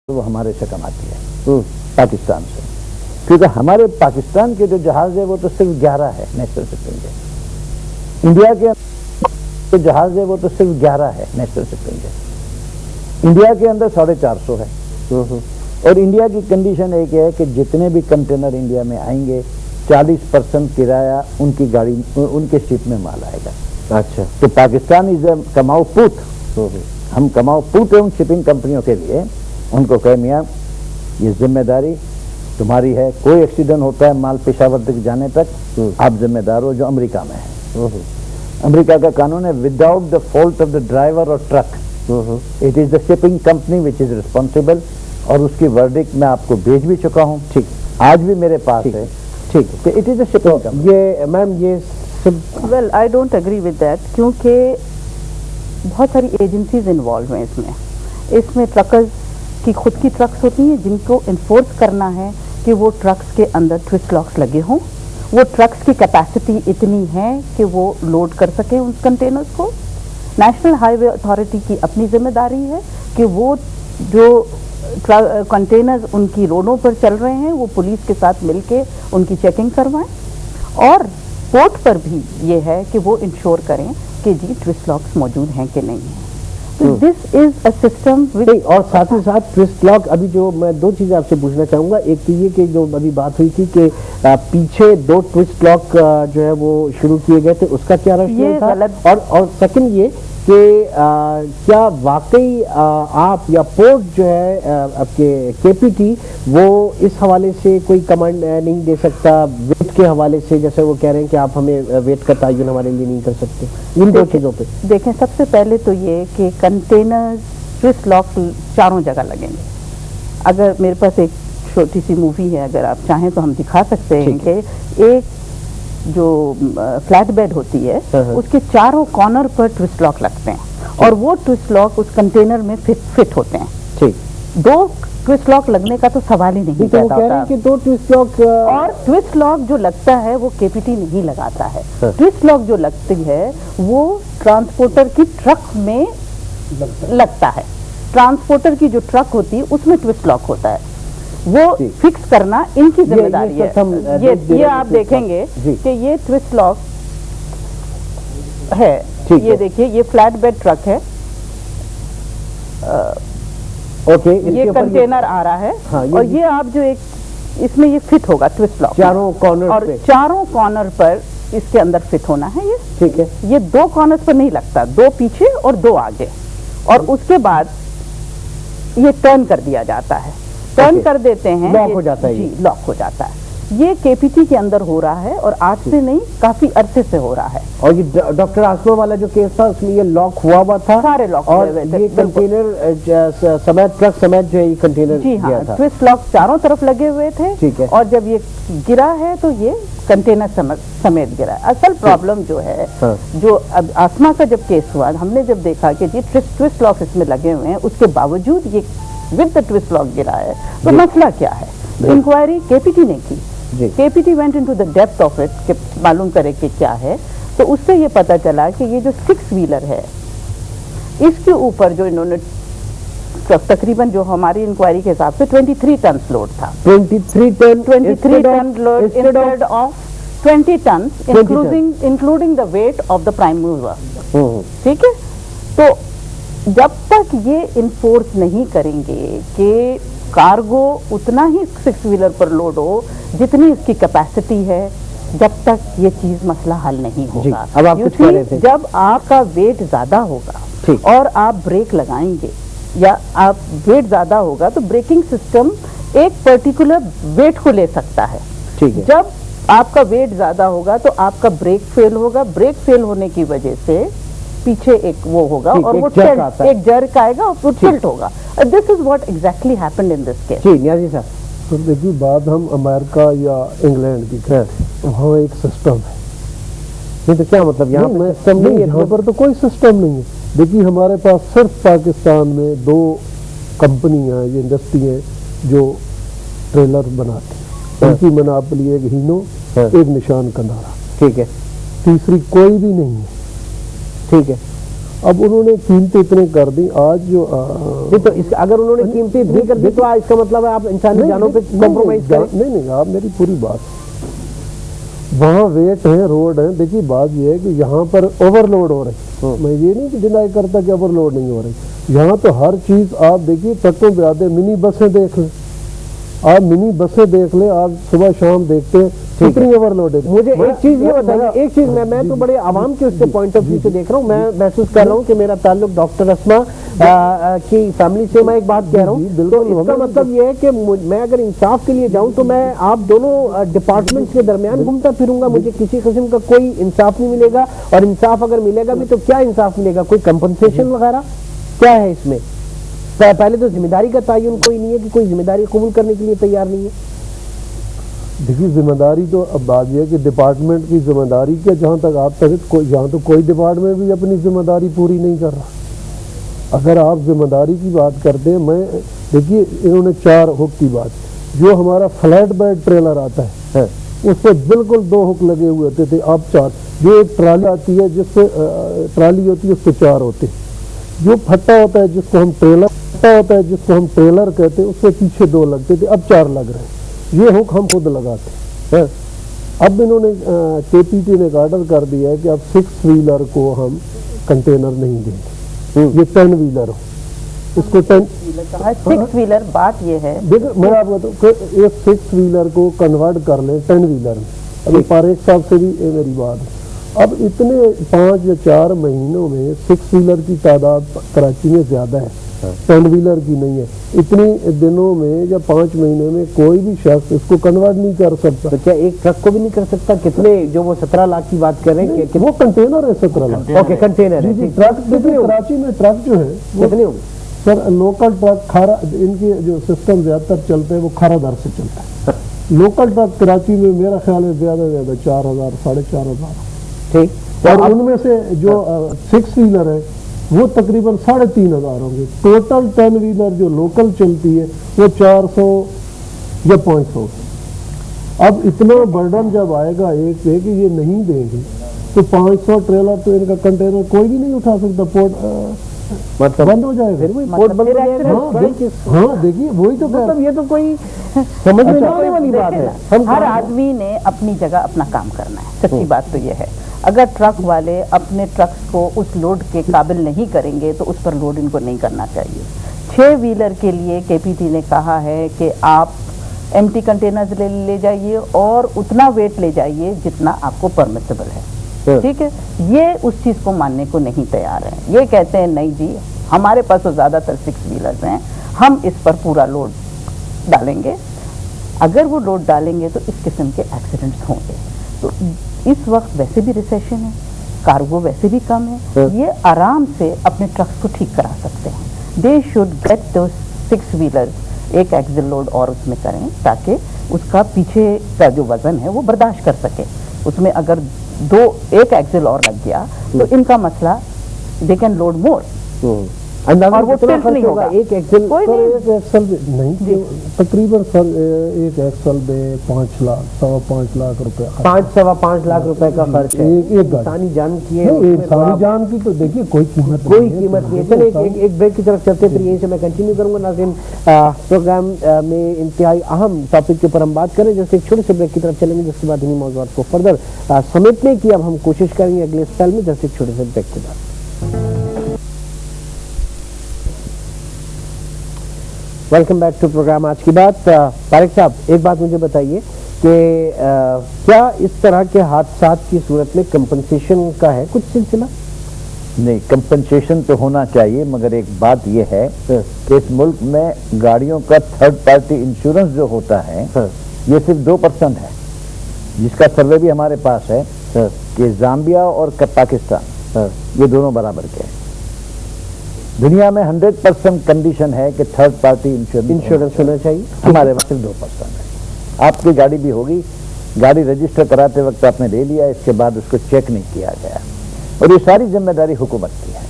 وہ ہمارے سے کماتی ہے پاکستان سے، کیونکہ ہمارے پاکستان کے جو جہاز ہے وہ تو صرف 11 ہے نیشنل شپنگ کے، انڈیا کے جو جہاز ہے وہ تو صرف 11 ہے نیشنل شپنگ کے، انڈیا کے اندر 450 ہے، اور انڈیا کی کنڈیشن ایک ہے کہ جتنے بھی کنٹینر انڈیا میں آئیں گے 40% کرایہ ان کی گاڑی ان کے شپ میں مال آئے گا۔ اچھا، تو پاکستان از اے کماؤ پوت، ہم کماؤ پوت ہیں ان شپنگ کمپنیوں کے لیے۔ ان کو کہے میاں یہ ذمہ داری تمہاری ہے، کوئی ایکسیڈنٹ ہوتا ہے مال پشاور تک جانے تک آپ ذمہ دار ہو، جو امریکہ میں ہے۔ امریکہ کا قانون ہے without the fault of the driver اور truck it is the shipping company which is responsible, اور اس کی ورڈکٹ میں آپ کو بھیج بھی چکا ہوں، ٹھیک آج بھی میرے پاس ہے، ٹھیک کہ it is a shipping company. یہ میم یہ well I don't agree with that, کیونکہ بہت ساری ایجنسیز انوالو ہیں اس میں ٹرکرز کی خود کی ٹرکس ہوتی ہیں جن کو انفورس کرنا ہے کہ وہ ٹرکس کے اندر ٹوسٹ لاکس لگے ہوں، وہ ٹرکس کی کیپیسٹی اتنی ہے کہ وہ لوڈ کر سکیں اس کنٹینرز کو۔ نیشنل ہائی وے اتھارٹی کی اپنی ذمہ داری ہے کہ وہ جو کنٹینرز ان کی روڈوں پر چل رہے ہیں وہ پولیس کے ساتھ مل کے ان کی چیکنگ کروائیں، اور پورٹ پر بھی یہ ہے کہ وہ انشور کریں کہ جی ٹوسٹ لاکس موجود ہیں کہ نہیں ہیں۔ دس از اے سسٹم، اور ساتھ ہی ساتھ ٹوسٹ لاک، ابھی جو میں دو چیزیں آپ سے پوچھنا چاہوں گا، ایک تو یہ کہ جو ابھی بات ہوئی تھی کہ پیچھے 2 ٹوسٹ لاک جو ہے وہ شروع کیے گئے تھے، اس کا کیا رشتہ تھا؟ اور سیکنڈ یہ کہ کیا واقعی آپ یا پورٹ جو ہے آپ کے کے پی ٹی وہ اس حوالے سے کوئی کمنٹ نہیں دے سکتا ویٹ کے حوالے سے، جیسے وہ کہہ رہے ہیں کہ آپ ہمیں ویٹ کا تعین ہمارے لیے نہیں کر سکتے ان دو چیزوں پہ؟ دیکھیں، سب سے پہلے تو یہ کہ کنٹینرز ٹوسٹ لاک چاروں جگہ لگیں گے۔ اگر میرے پاس ایک چھوٹی سی مووی ہے، اگر آپ چاہیں تو ہم دکھا سکتے ہیں کہ ایک جو فلیٹ بیڈ ہوتی ہے اس کے چاروں کارنر پر ٹوسٹ لاک لگتے ہیں، اور وہ ٹوسٹ لاک اس کنٹینر میں فٹ ہوتے ہیں۔ ٹھیک، 2 ٹوسٹ لاک لگنے کا تو سوال ہی نہیں پیدا ہوتا، کہ 2 ٹوسٹ لاک، اور ٹوسٹ لاک جو لگتا ہے وہ کے پی ٹی نہیں لگاتا ہے۔ ٹوسٹ لاک جو لگتی ہے وہ ٹرانسپورٹر کی ٹرک میں لگتا ہے، ٹرانسپورٹر کی جو ٹرک ہوتی ہے اس میں ٹوسٹ لاک ہوتا ہے، وہ فکس کرنا ان کی ذمہ داری ہے۔ یہ آپ دیکھیں گے کہ یہ ٹوسٹ لاک ہے، یہ دیکھیے یہ فلیٹ بیڈ ٹرک ہے، یہ کنٹینر آ رہا ہے، اور یہ آپ جو ایک اس میں یہ فٹ ہوگا ٹوسٹ لاک چاروں کارنر، اور چاروں کارنر پر اس کے اندر فٹ ہونا ہے یہ، ٹھیک ہے۔ یہ 2 کارنرز پر نہیں لگتا، 2 پیچھے اور 2 آگے، اور اس کے بعد یہ ٹرن کر دیا جاتا ہے، ٹرن کر دیتے ہیں، لاک ہو جاتا ہے، جی لاک ہو جاتا ہے۔ یہ کے پی ٹی کے اندر ہو رہا ہے، اور آج سے نہیں کافی عرصے سے ہو رہا ہے۔ اور یہ ڈاکٹر آسما والا جو کیس تھا اس میں یہ لاک ہوا تھا، سارے لاک اور یہ کنٹینر سمیت ٹرک سمیت جو ہے یہ کنٹینر، جی ہاں، ٹوسٹ لاک چاروں طرف لگے ہوئے تھے، ٹھیک ہے، اور جب یہ گرا ہے تو یہ کنٹینر سمیت گرا ہے۔ اصل پرابلم جو ہے، جو اب آسما کا جب کیس ہوا، ہم نے جب دیکھا کہ جی ٹوسٹ لاک اس میں لگے ہوئے ہیں، اس کے باوجود یہ ود دا ٹوسٹ لاک گرا ہے، تو مسئلہ کیا ہے؟ انکوائری کے پی ٹی نے کی، کے P T went into the depth of it کہ معلوم کرے کہ کیا ہے، تو اس سے یہ پتا چلا کہ یہ جو 6 ویلر ہے اس کے اوپر جو انہوں نے تقریباً جو ہماری انکوائری کے حساب سے 23 ٹنز لوڈ تھا، 23 ton load instead of 20 tons including the weight of the prime mover, ٹھیک ہے۔ تو جب تک یہ انفورس نہیں کریں گے کہ کارگو اتنا ہی 6 ویلر پر لوڈ ہو جتنی اس کی کیپیسٹی ہے، جب تک یہ چیز مسئلہ حل نہیں ہوگا۔ جب آپ کا ویٹ زیادہ ہوگا اور آپ بریک لگائیں گے، یا آپ ویٹ زیادہ ہوگا تو بریکنگ سسٹم ایک پرٹیکولر ویٹ کو لے سکتا ہے، جب آپ کا ویٹ زیادہ ہوگا تو آپ کا بریک فیل ہوگا، بریک فیل ہونے کی وجہ سے پیچھے ایک وہ ہوگا، اور وہ ایک جرک آئے گا اور وہ ٹلٹ ہوگا۔ This is what exactly happened in this case. جی نیازی صاحب، تو دیکھیے بات ہم امریکہ یا انگلینڈ کی وہاں ایک سسٹم ہے، نہیں تو کیا مطلب یہاں پر سسٹم نہیں ہے؟ یہاں پر تو کوئی سسٹم نہیں ہے۔ دیکھیے ہمارے پاس صرف پاکستان میں 2 کمپنیاں یہ انڈسٹری ہیں جو ٹریلر بناتی ہیں، ان کی مناپلی ایک ہینو، ایک نشان کنارا، ٹھیک ہے، تیسری کوئی بھی نہیں ہے، ٹھیک ہے۔ اب انہوں نے قیمتیں اتنے کر دی آج جو تو اگر انہوں نے قیمتیں اتنی کر دی تو اس کا مطلب ہے آپ انسانی جانوں پہ کمپرومائز کریں؟ نہیں آپ میری پوری بات، وہاں ویٹ ہیں، روڈ ہیں. دیکھیے بات یہ ہے کہ یہاں پر اوور لوڈ ہو رہی، میں یہ نہیں کہ ڈینائی کرتا کہ اوور لوڈ نہیں ہو رہی. یہاں تو ہر چیز آپ دیکھیے ٹرکوں پہ آتے، منی بسیں دیکھ لیں، آپ منی بسیں دیکھ لیں، آپ صبح شام دیکھتے ہیں کتنی اوور لوڈ ہے. مجھے ایک چیز یہ بتائیے، ایک چیز میں تو بڑے عوام کے اس سے پوائنٹ آف ویو سے دیکھ رہا ہوں، میں محسوس کر رہا ہوں کہ میرا تعلق ڈاکٹر اسما کی فیملی سے، میں ایک بات کہہ رہا ہوں، تو اس کا مطلب یہ ہے کہ میں اگر انصاف کے لیے جاؤں تو میں آپ دونوں ڈپارٹمنٹس کے درمیان گھومتا پھروں گا، مجھے کسی قسم کا کوئی انصاف نہیں ملے گا، اور انصاف اگر ملے گا بھی تو کیا انصاف ملے گا؟ کوئی کمپنسیشن وغیرہ کیا ہے اس میں؟ پہلے تو ذمہ داری کا تعین کوئی نہیں ہے کہ کوئی ذمہ داری قبول کرنے کے لیے تیار نہیں ہے. دیکھیے ذمہ داری تو اب بات یہ ہے کہ ڈپارٹمنٹ کی ذمہ داری کیا، جہاں تک آپ تک یہاں تو کوئی ڈپارٹمنٹ بھی اپنی ذمہ داری پوری نہیں کر رہا. اگر آپ ذمہ داری کی بات کرتے ہیں، میں دیکھیے انہوں نے 4 ہک کی بات، جو ہمارا فلیٹ بیڈ ٹریلر آتا ہے اس پہ بالکل 2 ہک لگے ہوئے ہوتے تھے، اب 4. جو ایک ٹرالی آتی ہے جس سے ٹرالی ہوتی ہے اس پہ 4 ہوتے ہیں. جو پھٹا ہوتا ہے جس کو ہم ٹریلر کہتے ہیں اس سے پیچھے 2 لگتے تھے، اب 4 لگ رہے ہیں. یہ ہک ہم خود لگاتے ہیں. اب انہوں نے KPT نے ایک آرڈر کر دیا ہے کہ اب 6 ویلر کو ہم کنٹینر نہیں دیں گے، یہ 10 ویلر ہو. اس کو 6 ویلر، بات یہ ہے دیکھیں میں آپ کو کہ ایک 6 ویلر کو کنورٹ کر لیں 10 ویلر میں. ابھی پاریک صاحب سے بھی میری بات ہے، اب اتنے 5 یا 4 مہینوں میں 6 ویلر کی تعداد کراچی میں زیادہ ہے، 10 ویلر کی نہیں ہے. اتنے دنوں میں یا 5 مہینے میں کوئی بھی شخص اس کو کنورٹ نہیں کر سکتا. تو کیا ایک ٹرک کو بھی نہیں کر سکتا؟ کتنے جو وہ 17 لاکھ کی بات کر رہے ہیں کہ وہ کنٹینر ہے 17 لاکھ. اوکے کنٹینر ہے. ٹرک کراچی میں ٹرک جو ہے کتنے ہوں گے سر؟ لوکل ٹرک کھارا، ان کے جو سسٹم زیادہ تر چلتے ہیں وہ کھارا در سے چلتا ہے. لوکل ٹرک کراچی میں میرا خیال ہے زیادہ سے زیادہ 4000 4,500. ٹھیک. اور ان میں سے جو 6 ویلر ہے وہ تقریباً 3,500 ہوں گے. ٹوٹل 10 ویلر جو لوکل چلتی ہے وہ 400 یا 500. اب اتنا برڈن جب آئے گا ایک پہ کہ یہ نہیں دیں گے تو 500 ٹریلر تو ان کا کنٹینر کوئی بھی نہیں اٹھا سکتا. پورٹ بند ہو جائے گا. ہاں دیکھیے وہی تو مطلب یہ تو کوئی سمجھ میں آنے والی بات ہے. ہر آدمی نے اپنی جگہ اپنا کام کرنا ہے. سچی بات تو یہ ہے، اگر ٹرک والے اپنے ٹرکس کو اس لوڈ کے قابل نہیں کریں گے تو اس پر لوڈ ان کو نہیں کرنا چاہیے. 6 ویلر کے لیے KPT نے کہا ہے کہ آپ ایمٹی کنٹینرز لے جائیے اور اتنا ویٹ لے جائیے جتنا آپ کو پرمیسیبل ہے. ٹھیک ہے، یہ اس چیز کو ماننے کو نہیں تیار ہیں. یہ کہتے ہیں نہیں جی ہمارے پاس تو زیادہ تر 6 ویلرز ہیں، ہم اس پر پورا لوڈ ڈالیں گے. اگر وہ لوڈ ڈالیں گے تو اس قسم کے ایکسیڈنٹس ہوں گے. تو اس وقت ویسے بھی ریسیشن ہے، کارگو ویسے بھی کم ہے، یہ آرام سے اپنے ٹرکس کو ٹھیک کرا سکتے ہیں. They should get those 6 wheelers, ایک ایکسل لوڈ اور اس میں کریں تاکہ اس کا پیچھے کا جو وزن ہے وہ برداشت کر سکے. اس میں اگر ایک ایکسل اور لگ گیا تو ان کا مسئلہ دے کین لوڈ مور. اور وہ ٹلٹ نہیں ہوگا. ایک ایکسل نہیں تقریباً سر ایک ایکسل میں 5 لاکھ 5.25 لاکھ روپے 5.25 لاکھ روپے کا خرچ ہے. انسانی جان کی ہے، انسانی جان کی تو دیکھیے کوئی قیمت نہیں ہے. چلے ایک بریک کی طرف چلتے پھر یہیں سے میں کنٹینیو کروں گا. ناظرین پروگرام میں انتہائی اہم ٹاپک کے اوپر ہم بات کریں، جیسے ایک چھوٹے سے بریک کی طرف چلیں گے جس کے بعد انہیں موضوعات کو فردر سمیٹنے کی اب ہم کوشش کریں گے اگلے اسٹائل میں، جیسے ایک چھوٹے سے بریک کے بعد. ویلکم بیک ٹو پروگرام آج کی بات. طارق صاحب ایک بات مجھے بتائیے کہ کیا اس طرح کے حادثات کی صورت میں کمپنسیشن کا ہے کچھ سلسلہ؟ نہیں، کمپنسیشن تو ہونا چاہیے، مگر ایک بات یہ ہے کہ اس ملک میں گاڑیوں کا 3rd پارٹی انشورنس جو ہوتا ہے یہ صرف 2% ہے، جس کا سروے بھی ہمارے پاس ہے کہ زامبیا اور پاکستان یہ دونوں برابر کے ہیں. دنیا میں 100% کنڈیشن ہے کہ 3rd پارٹی انشورنس ہونا چاہیے. ہمارے وقت صرف 2% ہے. آپ کی گاڑی بھی ہوگی، گاڑی رجسٹر کراتے وقت آپ نے لے لیا، اس کے بعد اس کو چیک نہیں کیا گیا، اور یہ ساری ذمہ داری حکومت کی ہے.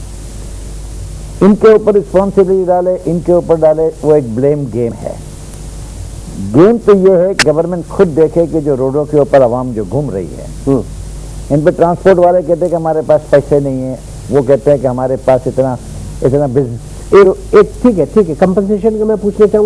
ان کے اوپر رسپانسبلٹی ڈالے، ان کے اوپر ڈالے، وہ ایک بلیم گیم ہے. گیم تو یہ ہے کہ گورنمنٹ خود دیکھے کہ جو روڈوں کے اوپر عوام جو گھوم رہی ہے، ان پہ ٹرانسپورٹ والے کہتے ہیں کہ ہمارے پاس پیسے نہیں ہیں، وہ کہتے ہیں کہ ہمارے پاس اتنا ایک ٹھیک ہے کمپنسیشن کا میں پوچھنا چاہوں